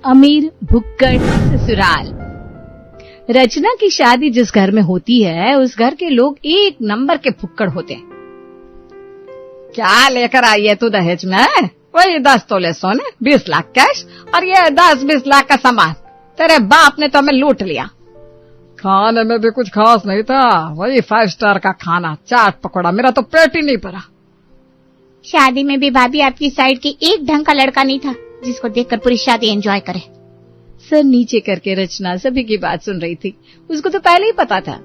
अमीर भुक्कड़ ससुराल। रचना की शादी जिस घर में होती है उस घर के लोग एक नंबर के भुक्कड़ होते हैं। क्या लेकर आई है तू दहेज में? वही 10 तोले सोने, 20 लाख कैश और ये 10-20 लाख का सामान। तेरे बाप ने तो हमें लूट लिया। खाने में भी कुछ खास नहीं था, वही 5 स्टार का खाना, चाट पकौड़ा, मेरा तो पेट ही नहीं भरा। शादी में भी भाभी आपकी साइड के एक ढंग का लड़का नहीं था जिसको देखकर पूरी शादी एंजॉय करे। सर नीचे करके रचना सभी की बात सुन रही थी। उसको तो पहले ही पता था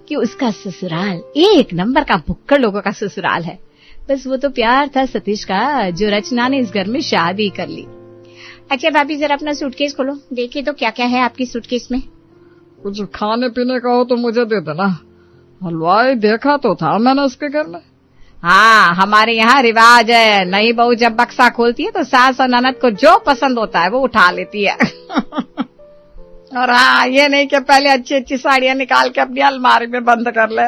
कि उसका ससुराल एक नंबर का भुक्कड़ लोगों का ससुराल है। बस वो तो प्यार था सतीश का जो रचना ने इस घर में शादी कर ली। अच्छा भाभी जरा अपना सूटकेस खोलो, देखिए तो क्या क्या है आपकी सूटकेस में। कुछ खाने पीने का हो तो मुझे दे देना। हलवाई देखा तो था मैंने उसके घर में। हाँ, हमारे यहाँ रिवाज है, नई बहू जब बक्सा खोलती है तो सास और ननद को जो पसंद होता है वो उठा लेती है। और हाँ, ये नहीं कि पहले अच्छी अच्छी साड़ियाँ निकाल के अपनी अलमारी में बंद कर ले।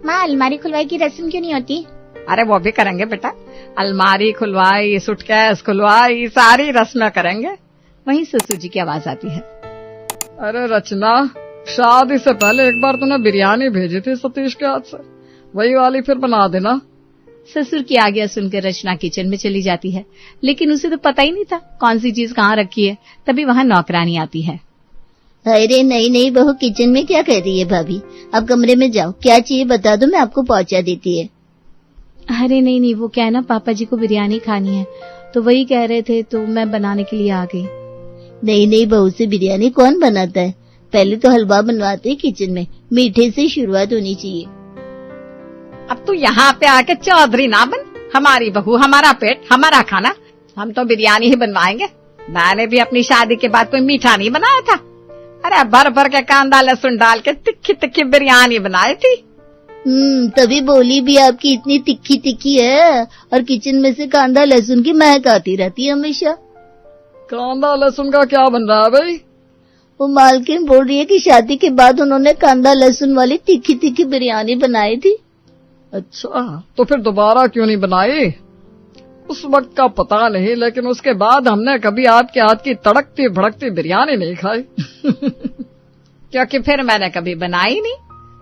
माँ अलमारी खुलवाई की रस्म क्यों नहीं होती? अरे वो भी करेंगे बेटा, अलमारी खुलवाई, सूटकेस खुलवाई, सारी रस्में करेंगे। वहीं ससुर जी की आवाज आती है। अरे रचना, शादी से पहले एक बार तूने बिरयानी भेजी थी सतीश के हाथ से, वही वाली फिर बना देना। ससुर की आज्ञा सुनकर रचना किचन में चली जाती है, लेकिन उसे तो पता ही नहीं था कौन सी चीज कहाँ रखी है। तभी वहाँ नौकरानी आती है। अरे नहीं बहू किचन में क्या कर रही है भाभी? आप कमरे में जाओ, क्या चाहिए बता दो, मैं आपको पहुंचा देती है। अरे नहीं, वो क्या है ना, पापा जी को बिरयानी खानी है तो वही कह रहे थे तो मैं बनाने के लिए आ गई। नहीं बहू से बिरयानी कौन बनाता है? पहले तो हलवा बनवाते हैं किचन में, मीठे से शुरुआत होनी चाहिए। अब तू यहाँ पे आके चौधरी ना बन। हमारी बहू, हमारा पेट, हमारा खाना, हम तो बिरयानी ही बनवाएंगे। मैंने भी अपनी शादी के बाद कोई मीठा नहीं बनाया था। अरे भर भर के कांदा लहसुन डाल के तिखी तिखी बिरयानी बनाई थी। तभी बोली भी आपकी इतनी तिखी तिखी है और किचन में से कांदा लहसुन की महक आती रहती है हमेशा। कांदा लहसुन का क्या बन रहा है भाई? वो मालकिन बोल रही है कि शादी के बाद उन्होंने कांदा लहसुन वाली तिखी तिखी बिरयानी बनाई थी। अच्छा, तो फिर दोबारा क्यों नहीं बनाई? उस वक्त का पता नहीं, लेकिन उसके बाद हमने कभी आपके हाथ की तड़कती भड़कती बिरयानी नहीं खाई। क्योंकि फिर मैंने कभी बनाई नहीं।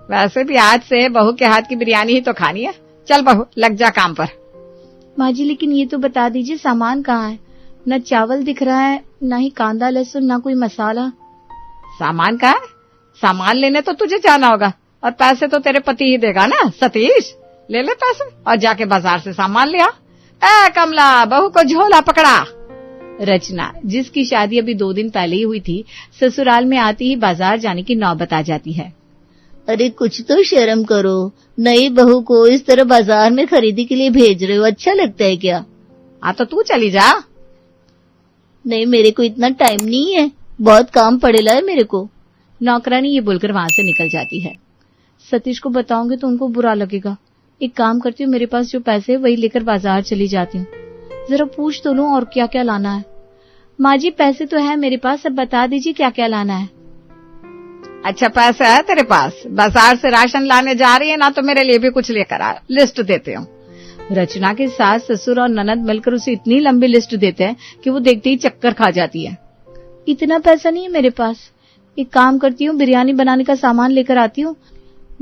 वैसे भी आज से बहू के हाथ की बिरयानी ही तो खानी है। चल बहू, लग जा काम पर। माँ जी, लेकिन ये तो बता दीजिए सामान कहाँ है? न चावल दिख रहा है, न ही कांदा लहसुन, न कोई मसाला। सामान कहाँ है? सामान लेने तो तुझे जाना होगा और पैसे तो तेरे पति ही देगा ना सतीश। ले पैसे और जाके बाजार से सामान ले आ। ए कमला, बहू को झोला पकड़ा। रचना, जिसकी शादी अभी 2 दिन पहले ही हुई थी, ससुराल में आती ही बाजार जाने की नौबत आ जाती है। अरे कुछ तो शर्म करो, नई बहू को इस तरह बाजार में खरीदी के लिए भेज रहे हो, अच्छा लगता है क्या? तो तू चली जा। नहीं, मेरे को इतना टाइम नहीं है, बहुत काम पड़ेला है मेरे को। नौकरानी ये बोलकर वहां से निकल जाती है। सतीश को बताऊंगी तो उनको बुरा लगेगा। एक काम करती हूँ, मेरे पास जो पैसे है वही लेकर बाजार चली जाती हूँ। जरा पूछ तो लूं और क्या क्या लाना है। माँ जी, पैसे तो है मेरे पास, अब बता दीजिए क्या क्या लाना है। अच्छा, पैसा है तेरे पास? बाजार से राशन लाने जा रही है ना, तो मेरे लिए भी कुछ लेकर आ, लिस्ट देते हूँ। रचना के सास ससुर और ननद मिलकर उसे इतनी लंबी लिस्ट देते हैं कि वो देखते ही चक्कर खा जाती है। इतना पैसा नहीं है मेरे पास। एक काम करती हूँ, बिरयानी बनाने का सामान लेकर आती हूँ,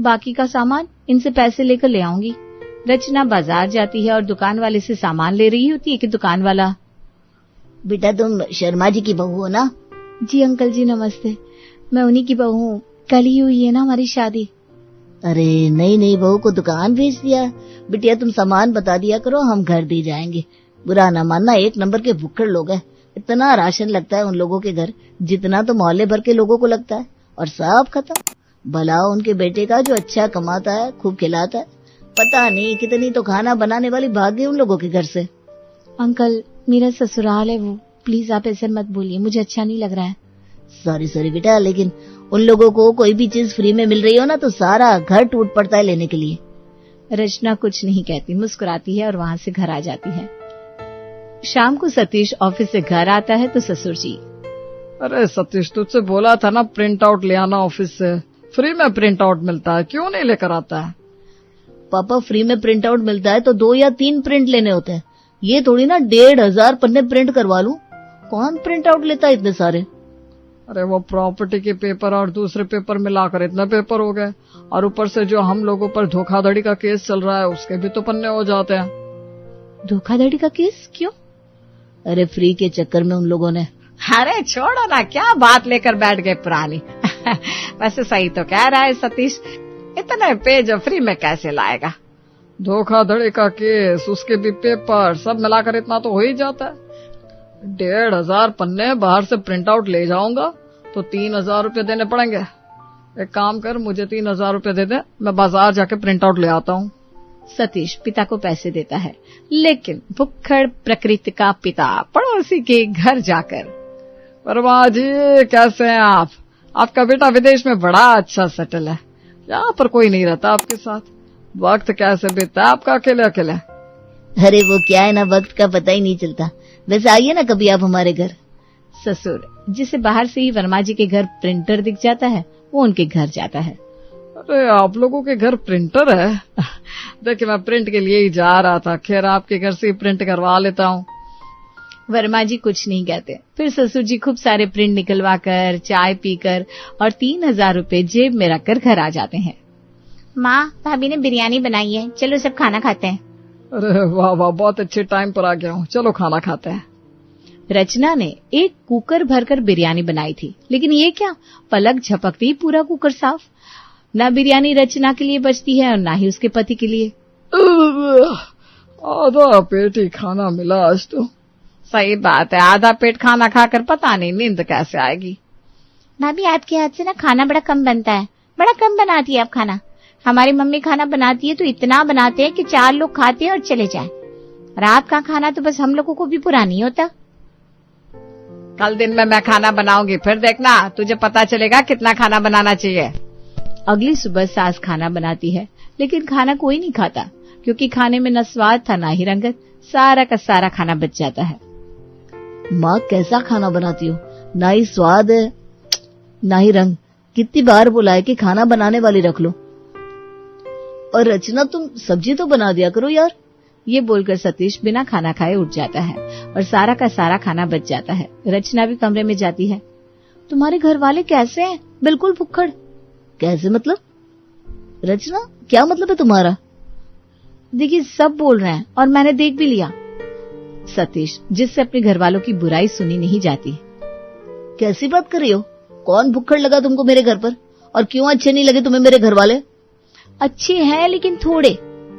बाकी का सामान इनसे पैसे लेकर ले आऊंगी। रचना बाजार जाती है और दुकान वाले से सामान ले रही होती है कि दुकान वाला, बेटा तुम शर्मा जी की बहू हो ना? जी अंकल जी नमस्ते, मैं उन्हीं की बहू हूँ, कल ही हुई है ना हमारी शादी। अरे नई बहू को दुकान भेज दिया। बिटिया तुम सामान बता दिया करो, हम घर दे जाएंगे। बुरा ना मानना, एक नंबर के भुक्कड़ लोग हैं। इतना राशन लगता है उन लोगों के घर जितना तो मोहल्ले भर के लोगों को लगता है, और सब खत्म। भला उनके बेटे का जो अच्छा कमाता है, खूब खिलाता है। पता नहीं कितनी तो खाना बनाने वाली भाग गई उन लोगों के घर से। अंकल, मेरा ससुराल है वो, प्लीज आप ऐसे मत बोलिए, मुझे अच्छा नहीं लग रहा है। सॉरी बेटा, लेकिन उन लोगों को कोई भी चीज फ्री में मिल रही हो ना तो सारा घर टूट पड़ता है लेने के लिए। रचना कुछ नहीं कहती, मुस्कुराती है और वहां से घर आ जाती है। शाम को सतीश ऑफिस से घर आता है तो ससुर जी, अरे सतीश, तुझसे बोला था ना प्रिंट आउट ले आना ऑफिस से, फ्री में प्रिंट आउट मिलता है, क्यों नहीं लेकर आता है? पापा, फ्री में प्रिंट आउट मिलता है तो 2 या 3 प्रिंट लेने होते हैं, ये थोड़ी ना 1,500 पन्ने प्रिंट करवा लूं। कौन प्रिंट आउट लेता है इतने सारे? अरे वो प्रॉपर्टी के पेपर और दूसरे पेपर मिलाकर इतने पेपर हो गए, और ऊपर से जो हम लोगों पर धोखाधड़ी का केस चल रहा है उसके भी तो पन्ने हो जाते हैं। धोखाधड़ी का केस क्यों? अरे फ्री के चक्कर में उन लोगों ने। अरे छोड़ो ना, क्या बात लेकर बैठ गए पुरानी। वैसे सही तो कह रहा है सतीश, इतने पेज फ्री में कैसे लाएगा? धोखाधड़ी का केस, उसके भी पेपर, सब मिलाकर इतना तो हो ही जाता है। 1,500 पन्ने बाहर से प्रिंट आउट ले जाऊंगा तो 3,000 रुपये देने पड़ेंगे। एक काम कर, मुझे 3,000 रुपये दे दे, मैं बाजार जाके प्रिंट आउट ले आता हूँ। सतीश पिता को पैसे देता है, लेकिन भुक्खड़ प्रकृति का पिता पड़ोसी के घर जाकर, वर्मा जी कैसे हैं आप? आपका बेटा विदेश में बड़ा अच्छा सेटल है, यहाँ पर कोई नहीं रहता आपके साथ। वक्त कैसे बीतता है आपका अकेले अकेले? अरे वो क्या है ना, वक्त का पता ही नहीं चलता। वैसे आइए ना कभी आप हमारे घर। ससुर जिसे बाहर से ही वर्मा जी के घर प्रिंटर दिख जाता है, वो उनके घर जाता है। अरे आप लोगों के घर प्रिंटर है? देखिए मैं प्रिंट के लिए ही जा रहा था, खैर आपके घर से ही प्रिंट करवा लेता हूँ। वर्मा जी कुछ नहीं कहते, फिर ससुर जी खूब सारे प्रिंट निकलवा कर, चाय पीकर और 3,000 रुपए जेब में रखकर घर आ जाते हैं। माँ, भाभी ने बिरयानी बनाई है, चलो सब खाना खाते हैं। अरे वाह वाह, बहुत अच्छे टाइम पर आ गया हूँ, चलो खाना खाते हैं। रचना ने एक कुकर भरकर बिरयानी बनाई थी, लेकिन ये क्या, पलक झपकते ही पूरा कुकर साफ। ना बिरयानी रचना के लिए बचती है और ना ही उसके पति के लिए। आधा पेट ही खाना मिला आज तो। सही बात है, आधा पेट खाना खाकर पता नहीं नींद कैसे आएगी। भाभी आपके हाथ से ना खाना बड़ा कम बनता है, बड़ा कम बनाती है आप खाना। हमारी मम्मी खाना बनाती है तो इतना बनाते हैं कि 4 लोग खाते हैं और चले जाएं। और आपका खाना तो बस हम लोगों को भी पूरा नहीं होता। कल दिन में मैं खाना बनाऊंगी, फिर देखना तुझे पता चलेगा कितना खाना बनाना चाहिए। अगली सुबह सास खाना बनाती है, लेकिन खाना कोई नहीं खाता, क्योंकि खाने में न स्वाद था ना ही रंगत। सारा का सारा खाना बच जाता है। माँ कैसा खाना बनाती हो, ना ही स्वाद है ना ही रंग। कितनी बार बोला है कि खाना बनाने वाली रख लो। और रचना तुम सब्जी तो बना दिया करो यार। ये बोलकर सतीश बिना खाना खाए उठ जाता है और सारा का सारा खाना बच जाता है। रचना भी कमरे में जाती है। तुम्हारे घर वाले कैसे हैं? बिल्कुल भुक्खड़। कैसे मतलब? रचना क्या मतलब है तुम्हारा? देखिए सब बोल रहे हैं और मैंने देख भी लिया। सतीश जिससे अपने घर वालों की बुराई सुनी नहीं जाती। कैसी बात कर रही हो? कौन भुक्खड़ लगा तुमको मेरे घर पर? और क्यों अच्छे नहीं लगे तुम्हें मेरे घर वाले? अच्छे हैं लेकिन थोड़े।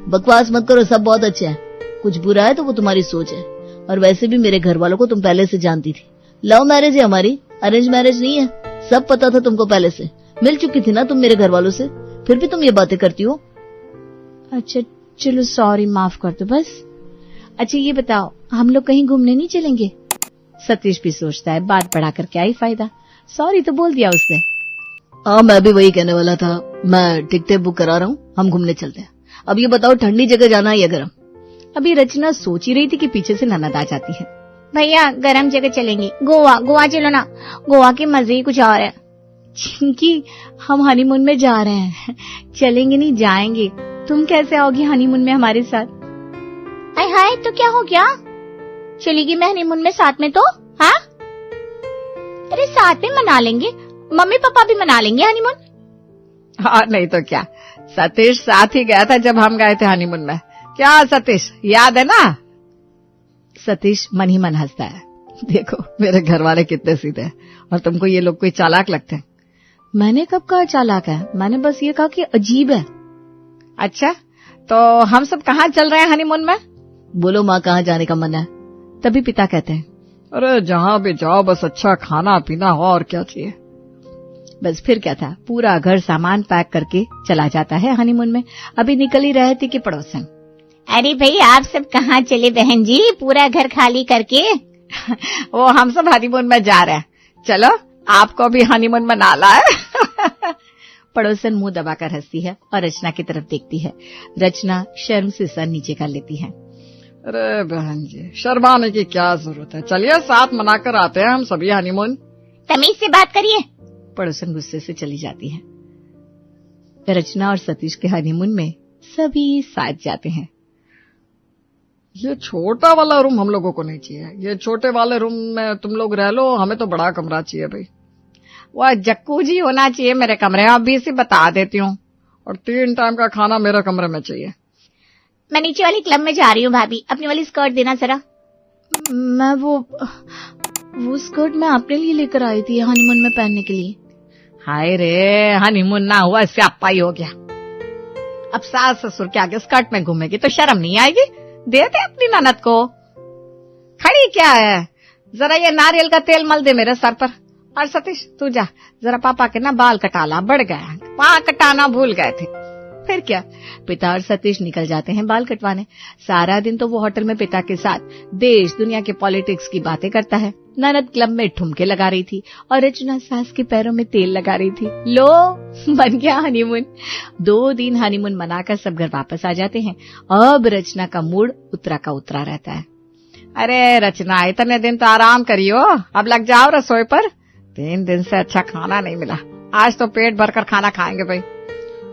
बकवास मत करो, सब बहुत अच्छे हैं। कुछ बुरा है तो वो तुम्हारी सोच है। और वैसे भी मेरे घर वालों को तुम पहले से जानती थी। लव मैरिज है हमारी, अरेंज मैरिज नहीं है। सब पता था तुमको पहले से, मिल चुकी थी ना तुम मेरे घर वालों से, फिर भी तुम ये बातें करती हो। अच्छा चलो सॉरी, माफ कर दो बस। अच्छा ये बताओ, हम लोग कहीं घूमने नहीं चलेंगे? सतीश भी सोचता है बात बढ़ाकर क्या ही फायदा, सॉरी तो बोल दिया उसने। हाँ मैं भी वही कहने वाला था, मैं टिकटें बुक करा रहा हूँ, हम घूमने चलते हैं। अब ये बताओ ठंडी जगह जाना है या गर्म? अभी रचना सोच ही रही थी कि पीछे से ननद आ जाती है। भैया गर्म जगह चलेंगे, गोवा। गोवा चलो ना, गोवा के मजे ही कुछ और है। चिंकी हम हनीमून में जा रहे हैं। चलेंगे नहीं जाएंगे। तुम कैसे आओगी हनीमून में हमारे साथ? हाय हाय, तो क्या हो गया? चलेगी मैं हनीमून में साथ में तो? हाँ अरे साथ में मना लेंगे, मम्मी पापा भी मना लेंगे हनीमून। हाँ नहीं तो क्या, सतीश साथ ही गया था जब हम गए थे हनीमून में। क्या सतीश याद है ना? सतीश मन ही मन हंसता है। देखो मेरे घर वाले कितने सीधे हैं और तुमको ये लोग कोई चालाक लगते हैं। मैंने कब कहा चालाक है, मैंने बस ये कहा कि अजीब है। अच्छा तो हम सब कहाँ चल रहे हैं हनीमून में? बोलो माँ, कहाँ जाने का मन है? तभी पिता कहते हैं, अरे जहाँ भी जाओ बस अच्छा खाना पीना हो, और क्या चाहिए। बस फिर क्या था, पूरा घर सामान पैक करके चला जाता है हनीमून में। अभी निकल ही रहे थे कि पड़ोसन, अरे भाई आप सब कहाँ चले बहन जी, पूरा घर खाली करके? वो हम सब हनीमून में जा रहे हैं, चलो आपको भी हनीमून में ना लाए। पड़ोसन मुंह दबाकर हंसती है और रचना की तरफ देखती है। रचना शर्म से सर नीचे कर लेती है। अरे बहन जी शर्माने की क्या जरूरत है, चलिए साथ मनाकर आते हैं हम सभी हनीमून। तमीज से बात करिए। पड़ोसन गुस्से से चली जाती है। रचना और सतीश के हनीमून में सभी साथ जाते हैं। ये छोटा वाला रूम हम लोगों को नहीं चाहिए, ये छोटे वाले रूम में तुम लोग रह लो, हमें तो बड़ा कमरा चाहिए भाई। वह जक्कूजी होना चाहिए मेरे कमरे में, अभी से बता देती हूँ, और 3 टाइम का खाना मेरे कमरे में चाहिए। मैं नीचे वाली क्लब में जा रही हूँ भाभी, अपनी वाली स्कर्ट देना जरा। मैं वो स्कर्ट मैं अपने लिए लेकर आई थी हनीमून में पहनने के लिए। हाय रे, हनीमून ना हुआ इससे अपा ही हो गया। अब सास ससुर के आगे स्कर्ट में घूमेगी तो शर्म नहीं आएगी? दे दे अपनी ननद को। खड़ी क्या है, जरा ये नारियल का तेल मल दे मेरे सर पर। और सतीश तू जा जरा पापा के ना बाल कटाला, बढ़ गया, वहां कटाना भूल गए थे। फिर क्या, पिता और सतीश निकल जाते हैं बाल कटवाने। सारा दिन तो वो होटल में पिता के साथ देश दुनिया के पॉलिटिक्स की बातें करता है। ननद क्लब में ठुमके लगा रही थी और रचना सास के पैरों में तेल लगा रही थी। लो बन गया हनीमून। 2 दिन हनीमून मनाकर सब घर वापस आ जाते हैं। अब रचना का मूड उतरा का उतरा रहता है। अरे रचना, इतने दिन तो आराम करियो, अब लग जाओ रसोई पर। 3 दिन से अच्छा खाना नहीं मिला, आज तो पेट भरकर खाना खाएंगे भाई।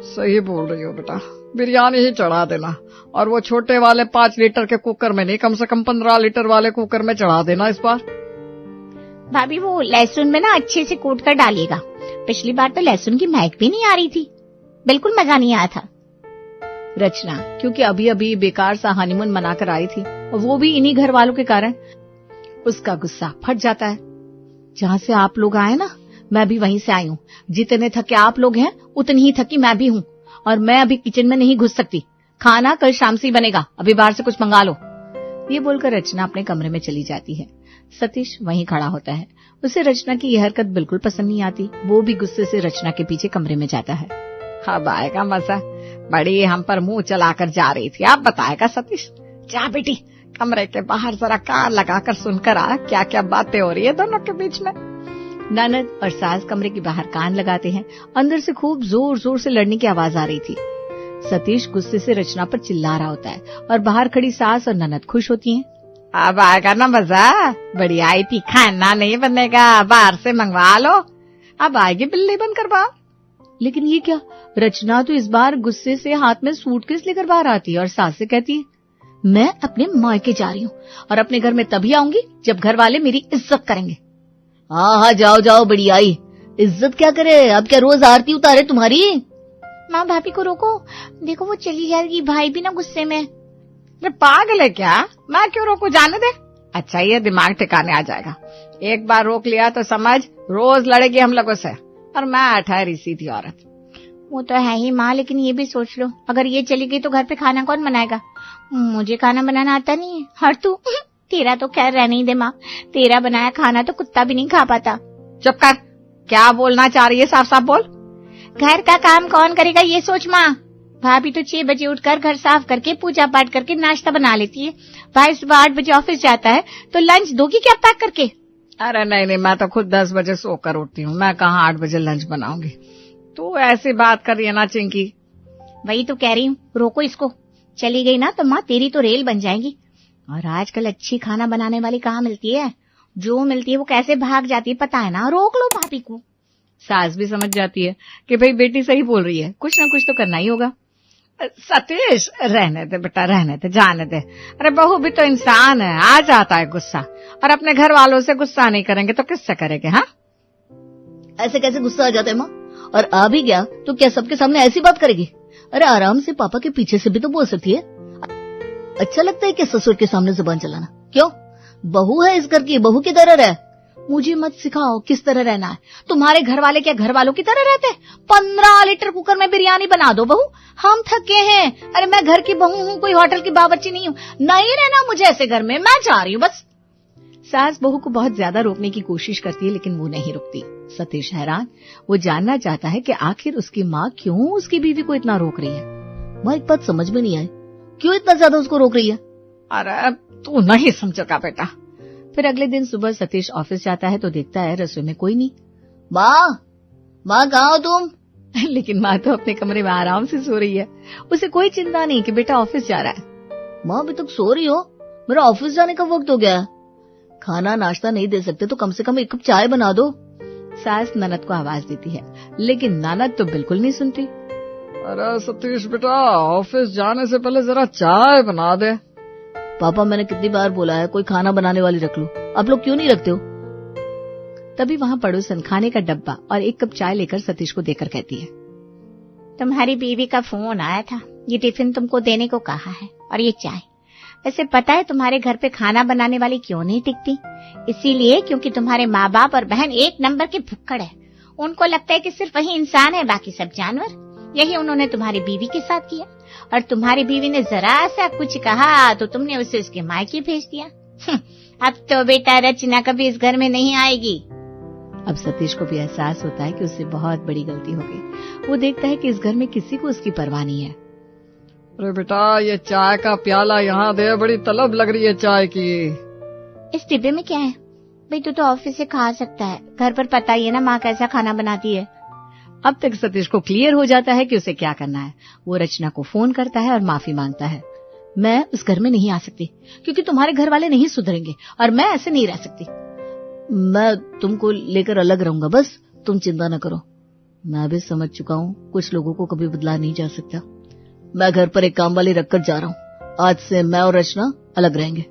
सही बोल रही हो बेटा, बिरयानी ही चढ़ा देना, और वो छोटे वाले 5 लीटर के कुकर में नहीं, कम से कम 15 लीटर वाले कुकर में चढ़ा देना इस बार। भाभी वो लहसुन में ना अच्छे से कूट कर डालिएगा, पिछली बार तो लहसुन की महक भी नहीं आ रही थी, बिल्कुल मजा नहीं आया था। रचना क्योंकि अभी अभी बेकार सा हनीमून मनाकर आई थी, और वो भी इन्हीं घर वालों के कारण, उसका गुस्सा फट जाता है। जहाँ से आप लोग आए ना, मैं भी वहीं से आई हूँ। जितने थके आप लोग हैं उतनी ही थकी मैं भी हूँ, और मैं अभी किचन में नहीं घुस सकती। खाना कल शाम से ही बनेगा, अभी बाहर से कुछ मंगा लो। ये बोलकर रचना अपने कमरे में चली जाती है। सतीश वहीं खड़ा होता है। उसे रचना की यह हरकत बिल्कुल पसंद नहीं आती। वो भी गुस्से से रचना के पीछे कमरे में जाता है। अब आएगा मजा, बड़ी हम पर मुंह चलाकर जा रही थी, अब बताएगा सतीश। जा बेटी, कमरे के बाहर जरा कान लगाकर सुनकर आ, क्या क्या बातें हो रही है दोनों के बीच में। ननद और सास कमरे के बाहर कान लगाते हैं। अंदर से खूब जोर जोर से लड़ने की आवाज आ रही थी। सतीश गुस्से से रचना पर चिल्ला रहा होता है, और बाहर खड़ी सास और ननद खुश होती हैं। अब आएगा ना मजा, बड़ी आई थी, खाना नहीं बनेगा, बाहर से मंगवा लो। अब आएगी बिल्ली बनकर बाहर। लेकिन ये क्या, रचना तो इस बार गुस्से से हाथ में सूटकेस लेकर बाहर आती है और सास से कहती है, मैं अपने मायके जा रही हूँ और अपने घर में तभी आऊंगी जब घर वाले मेरी इज्जत करेंगे। हाँ जाओ जाओ, बड़ी आई, इज्जत क्या करे, अब क्या रोज आरती उतारे तुम्हारी। माँ भाभी को रोको, देखो वो चली जाएगी, भाई भी ना गुस्से में। अरे पागल है क्या, मैं क्यों रोकू, जाने दे। अच्छा ये दिमाग ठिकाने आ जाएगा, एक बार रोक लिया तो समझ रोज लड़ेगी हम लोगों से, और मैं ठहरी सीधी औरत। वो तो है ही माँ, लेकिन ये भी सोच लो, अगर ये चली गई तो घर पे खाना कौन बनाएगा। मुझे खाना बनाना आता नहीं है, हर तू तेरा तो खैर रहने ही दे माँ, तेरा बनाया खाना तो कुत्ता भी नहीं खा पाता। चुप कर, क्या बोलना चाह रही है, साफ साफ बोल। घर का काम कौन करेगा ये सोच माँ। भाभी तो 6 बजे उठकर घर साफ करके पूजा पाठ करके नाश्ता बना लेती है। भाई सुबह 8 बजे ऑफिस जाता है तो लंच दोगी क्या पैक करके। अरे नहीं, मैं तो खुद 10 बजे सोकर उठती हूँ, मैं कहाँ 8 बजे लंच बनाऊंगी। तू ऐसी बात कर रही है ना चिंकी। वही तो कह रही हूँ, रोको इसको, चली गई ना तो माँ तेरी तो रेल बन जाएगी। और आजकल अच्छी खाना बनाने वाली कहाँ मिलती है, जो मिलती है वो कैसे भाग जाती है पता है ना। रोक लो भाभी को। सास भी समझ जाती है कि भाई बेटी सही बोल रही है, कुछ ना कुछ तो करना ही होगा। सतीश रहने दे बेटा, रहने दे, जाने दे। अरे बहू भी तो इंसान है, आ जाता है गुस्सा, और अपने घर वालों से गुस्सा नहीं करेंगे तो किससे करेंगे। हाँ ऐसे कैसे गुस्सा आ जाता है माँ, और आ भी गया तो क्या सबके सामने ऐसी बात करेगी। अरे आराम से पापा के पीछे से भी तो बोल सकती है। अच्छा लगता है कि ससुर के सामने जुबान चलाना, क्यों, बहू है इस घर की, बहू की तरह रह। मुझे मत सिखाओ किस तरह रहना है, तुम्हारे घर वाले क्या घर वालों की तरह रहते हैं। 15 लीटर कुकर में बिरयानी बना दो बहू, हम थके हैं। अरे मैं घर की बहू हूँ, कोई होटल की बावर्ची नहीं हूँ, नहीं रहना मुझे ऐसे घर में, मैं जा रही हूँ बस। सास बहू को बहुत ज्यादा रोकने की कोशिश करती है लेकिन वो नहीं रुकती। सतीश हैरान, वो जानना चाहता है कि आखिर उसकी माँ क्यों उसकी बीवी को इतना रोक रही है। माँ एक बात समझ में नहीं आई, क्यों इतना ज्यादा उसको रोक रही है। अरे तू नहीं समझेगा बेटा। फिर अगले दिन सुबह सतीश ऑफिस जाता है तो देखता है रसोई में कोई नहीं। माँ कहाँ हो तुम। लेकिन माँ तो अपने कमरे में आराम से सो रही है, उसे कोई चिंता नहीं कि बेटा ऑफिस जा रहा है। माँ अभी तक सो रही हो, मेरा ऑफिस जाने का वक्त हो गया। खाना नाश्ता नहीं दे सकते तो कम से कम 1 कप चाय बना दो। सास ननद को आवाज देती है लेकिन ननद तो बिल्कुल नहीं सुनती। अरे सतीश बेटा, ऑफिस जाने से पहले जरा चाय बना दे। पापा मैंने कितनी बार बोला है कोई खाना बनाने वाली रख लो, आप लोग क्यों नहीं रखते हो? तभी वहां पड़ोसन खाने का डब्बा और एक कप चाय लेकर सतीश को देकर कहती है, तुम्हारी बीवी का फोन आया था, ये टिफिन तुमको देने को कहा है और ये चाय। वैसे पता है तुम्हारे घर पे खाना बनाने वाली क्यों नहीं टिकती? इसीलिए क्योंकि तुम्हारे माँ बाप और बहन एक नंबर के भुक्कड़ है। उनको लगता है कि सिर्फ वही इंसान है, बाकी सब जानवर। यही उन्होंने तुम्हारी बीवी के साथ किया और तुम्हारी बीवी ने जरा सा कुछ कहा तो तुमने उसे उसके मायके भेज दिया। अब तो बेटा रचना कभी इस घर में नहीं आएगी। अब सतीश को भी एहसास होता है कि उससे बहुत बड़ी गलती हो गई। वो देखता है कि इस घर में किसी को उसकी परवाह नहीं है। अरे बेटा ये चाय का प्याला यहाँ दे, बड़ी तलब लग रही है चाय की। इस डिब्बे में क्या है? भाई तू तो ऑफिस से खा सकता है, घर पर पता ही है ना माँ कैसा खाना बनाती है। अब तक सतीश को क्लियर हो जाता है कि उसे क्या करना है। वो रचना को फोन करता है और माफी मांगता है। मैं उस घर में नहीं आ सकती क्योंकि तुम्हारे घर वाले नहीं सुधरेंगे और मैं ऐसे नहीं रह सकती। मैं तुमको लेकर अलग रहूंगा, बस तुम चिंता न करो। मैं भी समझ चुका हूँ कुछ लोगों को कभी बदला नहीं जा सकता। मैं घर पर एक काम वाली रखकर जा रहा हूँ। आज से मैं और रचना अलग रहेंगे।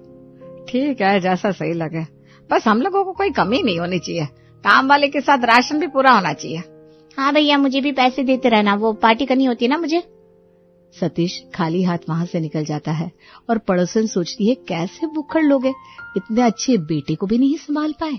ठीक है, जैसा सही लगे। बस हम लोगों को कोई कमी नहीं होनी चाहिए। काम वाले के साथ राशन भी पूरा होना चाहिए। हाँ भैया मुझे भी पैसे देते रहना, वो पार्टी करनी होती है ना मुझे। सतीश खाली हाथ वहां से निकल जाता है और पड़ोसन सोचती है कैसे भुक्खड़ लोग हैं, इतने अच्छे बेटे को भी नहीं संभाल पाए।